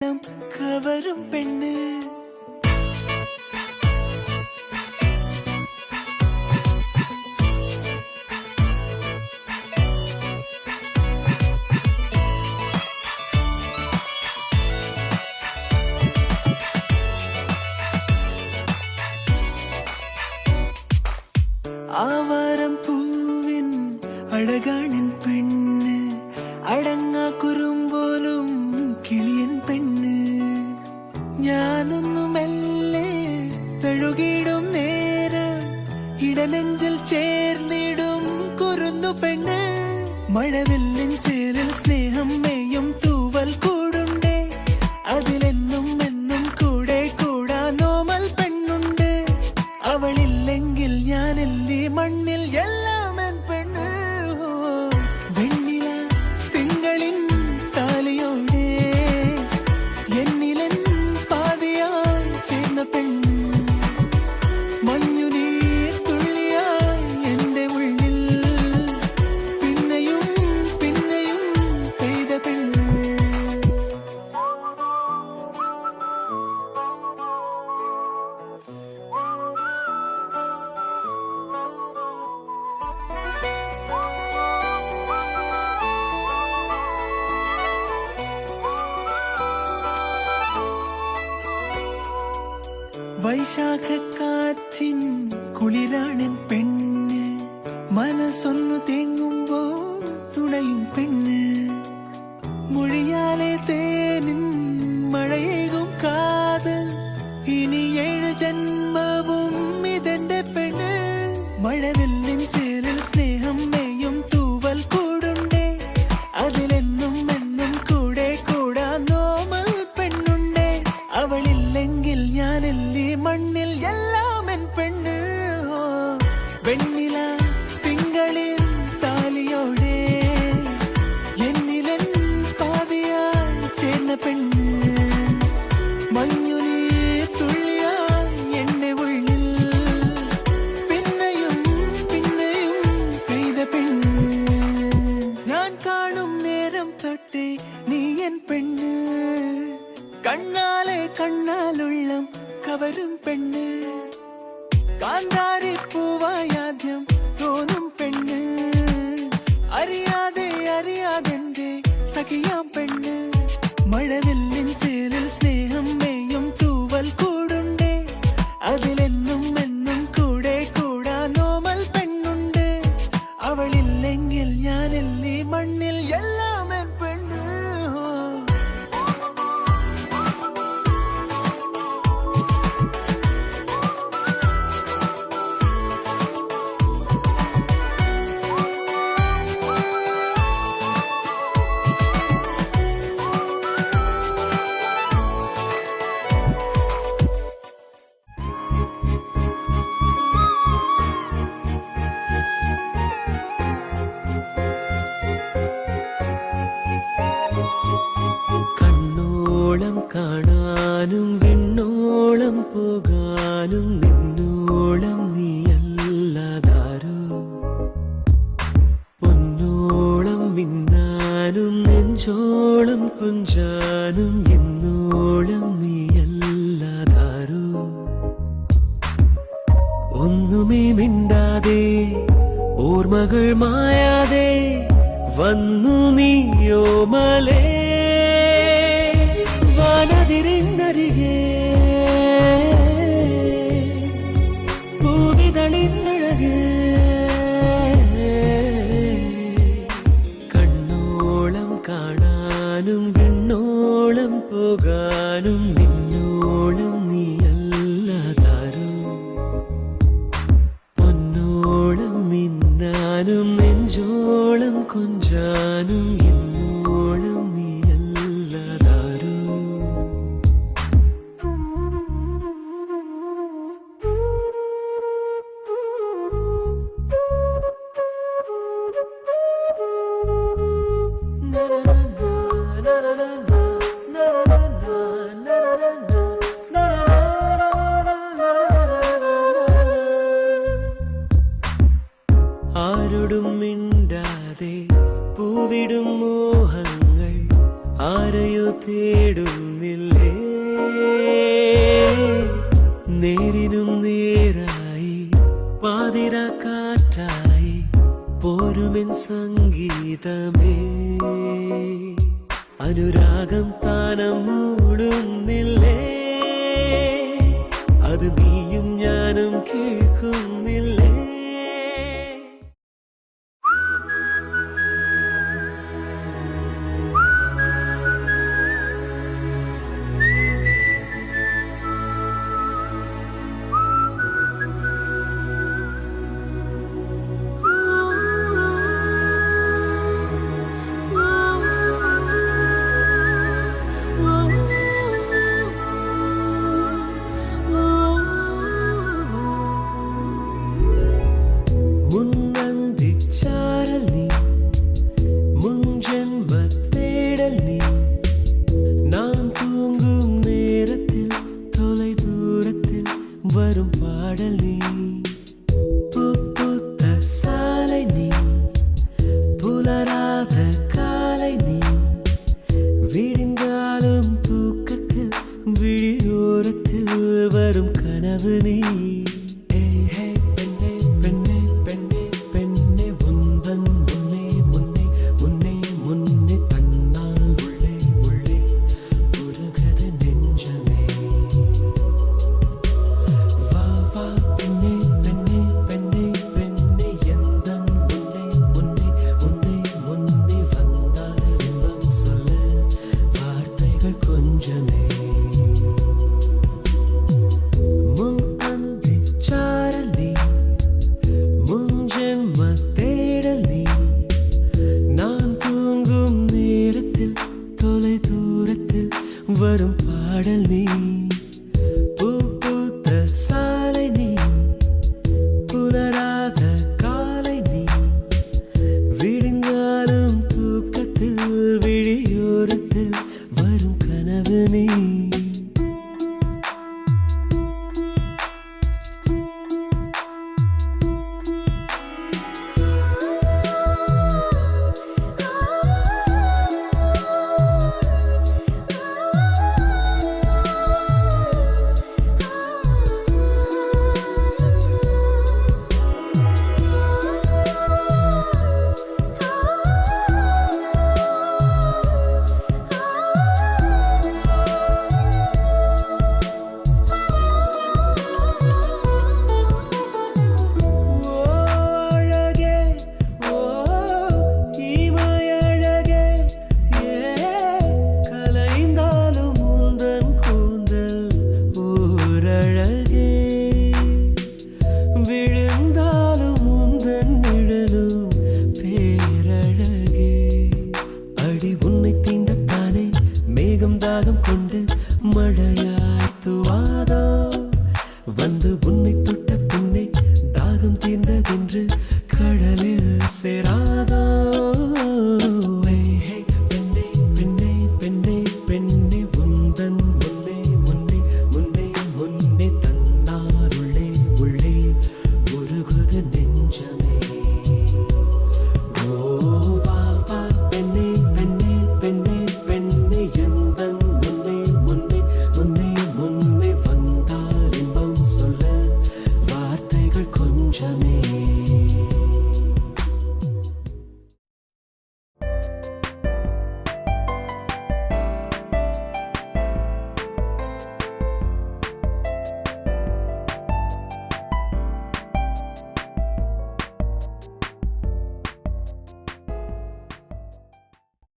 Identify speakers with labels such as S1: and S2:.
S1: கவரும் பெண்ணு ஆவாரம் பூவின் அழகானின் பெண்ணு അടങ്ങാ കുറുമ്പോലും കിളിയൻ പെണ്ണ് ഞാനൊന്നു മെല്ലെ തഴുകിടും നേരം ഇടനെഞ്ചിൽ ചേർന്നിടും കുറുന്നു പെണ്ണ് മഴവില്ലിൻ ചേരിൽ സ്നേഹം മേയും തൂവൽ കൂടുണ്ടേ അതിലെന്നും എന്നും കൂടെ കൂടാനോമൽ പെണ്ണുണ്ട് അവളില്ലെങ്കിൽ ഞാനെല്ലി മണ്ണിൽ എല്ലാം എൻ പെണ്ണ് വൈശാഖക്കാറ്റിൻ കുളിരാണൻ പെണ്ണ് മനസ്സൊന്നു തേങ്ങുമ്പോ തുണയും പെണ്ണ് മൊഴിയാലെ തേനിൻ മഴയേകും കാതൽ ഇനി 7 ജന്മവും ഇതെന്റെ പെണ്ണ് മഴവില്ലിൻ ചേരിൽ സ്നേഹം മേയും തൂവൽ കൂടുണ്ടേ അതിലെന്നും എന്നും കൂടെ കൂടാനോമൽ പെണ്ണുണ്ടേ അവളില്ലെങ്കിൽ ഞാനെല്ലി മണ്ണിൽ എല്ലാം എൻ പെണ്ണ് വെണ്ണില തിങ്കളിൽ താലിയോടെ എന്നിലൻ പാതിയായി ചേർന്ന പെണ്ണ് മഞ്ഞുനി തുള്ളിയായി എന്റെ ഉള്ളിൽ പിന്നെയും പിന്നെയും പെയ്ത പെണ്ണ് ഞാൻ കാണും നേരം തൊട്ടേ നീ എൻ പെണ്ണ് കണ്ണാലെ കണ്ണാലുള്ളം കവരും പെണ്ണ് കാന്താരി പൂവായാദ്യം തോന്നും പെണ്ണ് അറിയാതെ അറിയാതെന്റെ സഖിയാം പെണ്ണ് മഴവില്ലിൻ ചേരിൽ സ്നേഹം മേയും തൂവൽ കൂടുണ്ടേ അതിലെന്നും എന്നും കൂടെ കൂടാനോമൽ പെണ്ണുണ്ട് അവളില്ലെങ്കിൽ ഞാനെല്ലി മണ്ണിൽ എല്ലാം എൻ പെണ്ണ് കാണാനും വിണ്ണോളം പോകാനും നിന്നോളം നീയല്ലാതാരോ പൊന്നോളം മിന്നാനും നെഞ്ചോളം കുഞ്ചാനും എന്നോളം നീയല്ലാതാരോ ഒന്നുമേ മിണ്ടാതെ ഓർമ്മകൾ മായാതെ വന്നു നീയോമലേ വാനതിരിന്നരികെ പൂവിതളിന്നഴക് കണ്ണോളം കാണാനും വിണ്ണോളം പോകാനും നിന്നോളം നീയല്ലാതാരോ പൊന്നോളം മിന്നാനും നെഞ്ചോളം കൊഞ്ചാനും എന്നോളം നീയല്ലാതാരോ na na na na na na na na na na കേൾക്കുന്നില്ലേ നേരിനും നേരായി പാതിര കാറ്റായി പോരുമെൻ സംഗീതമേ അനുരാഗം താനം മൂടുന്നില്ലേ അത് നീയും ഞാനും കേൾക്കുന്നില്ലേ வரும் பாடல் நீ பூத்த சாலை நீ புலராத காலை நீ விடிந்தாலும் தூக்கத்தில் விழியோரத்தில் வரும் கனவு நீ பெண்ணே பெண்ணே பெண்ணே பெண்ணே உந்தன் முன்னே முன்னே முன்னே முன்னே தன்னால் உள்ளே உள்ளே உருகது நெஞ்சமே வரும் பாடல் நீ பூத்த சாலை நீ புலராத காலை நீ விடிந்தாலும் தூக்கத்தில் விழியோரத்தில் வரும் கனவு நீ தாகம் கொண்டு மழையாய் துவாதோ வந்து உன்னை தொட்ட பின்னே தாகம் தீர்ந்ததென்று கடலில் சேராதோ பெண்ணே பெண்ணே பெண்ணே பெண்ணே உந்தன்